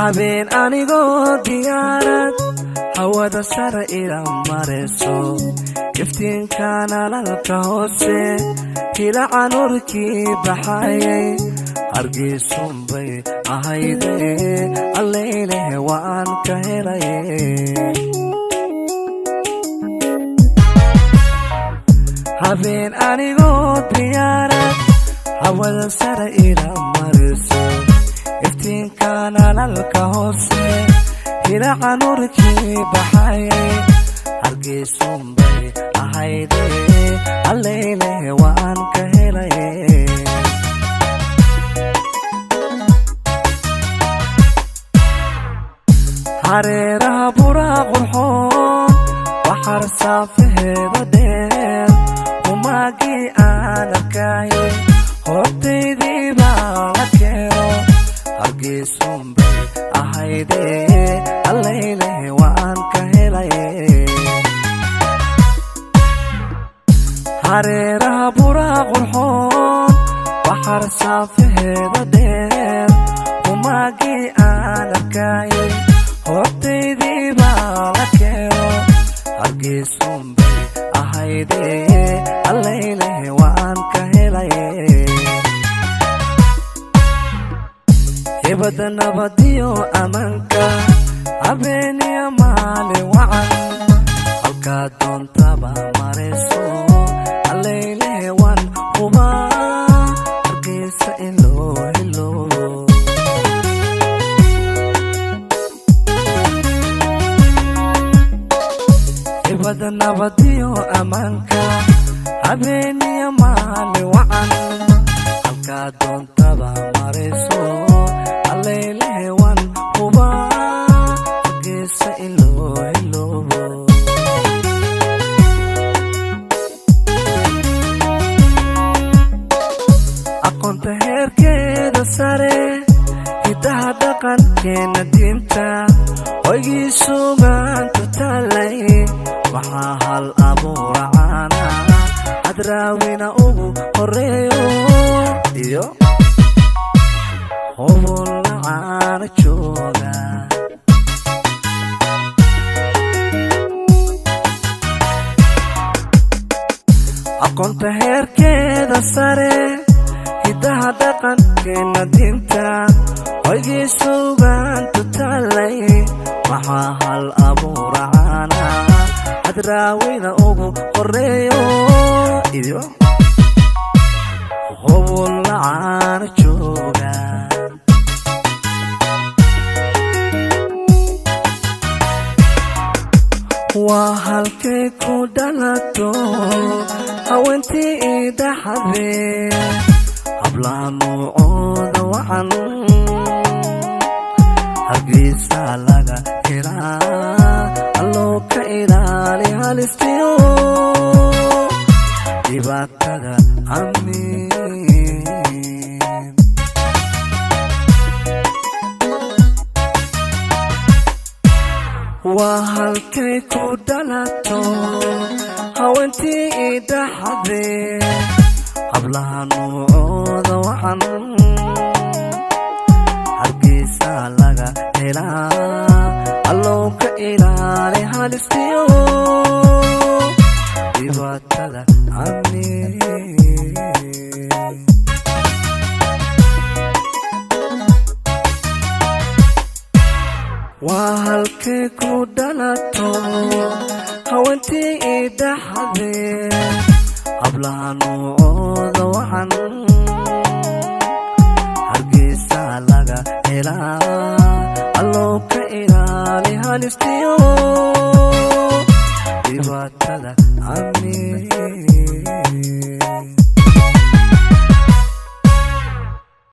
habeen anigoo diyaarad hawada sare ila marayso iftiinkana lalka hoose hilaca nuurkii baxayay hargeysun bay ahayde alleyleh waan ka helay habeen anigoo diyaarad hawada sare ila marayso iftiinkana lalka hoose hilaca nuurkii baxayay hargeysun bay ahayde alleyleh waan ka helay hareeraha buraa qurxoon waxar saafaheeda dheer humaagii aan arkayay hortaydii baa la keeno hargeysun bay ahayde alleyleh waan ka helay hareeraha buraa qurxoon waxar saafaheeda dheer humaagii aan arkayay hortaydii baa la keeno hargeysun bay ahayde alleyleh waan ka helay hibada nabadiyo ammaanka habeeniyo maalin wacan halkaa doontaba marayso alleyleh waan hubaa hargeysa in loo helo hibada nabadiyo ammaanka habeeniyo maalin wacan halkaa doontaba marayso alleyleh waan hubaa hargeysa in loo helo aqoonta heerkeeda sare hidaha dhaqankeena diinta hoygii suugaanta taalay waxaa hal abuura caana hadraawina ugu horeeyo iyo hubul caana jooga aqoonta heerkeeda sare hidaha dhaqankeena diinta hoygii suugaanta taalay waxaa hal abuura caana hadraawina ugu horeeyo iyo hubul caana jooga waa halkay ku dhalato haweentii idhaxadee hablaha nuucooda wacan hargeysa laga helaa alloo ka ilaali halistiyo dhibaatada amiin waa halkay ku dhalato haweentii idhaxadee hablaha nuucooda wacan hargeysa laga helaa alloo ka ilaali halistiyo dhibaatada amiin waa halkay ku dhalato haweentii idhaxadee hablaha nuucooda wacan hargeysa laga helaa alloo ka ilaali halistiyo dhibaatada amiin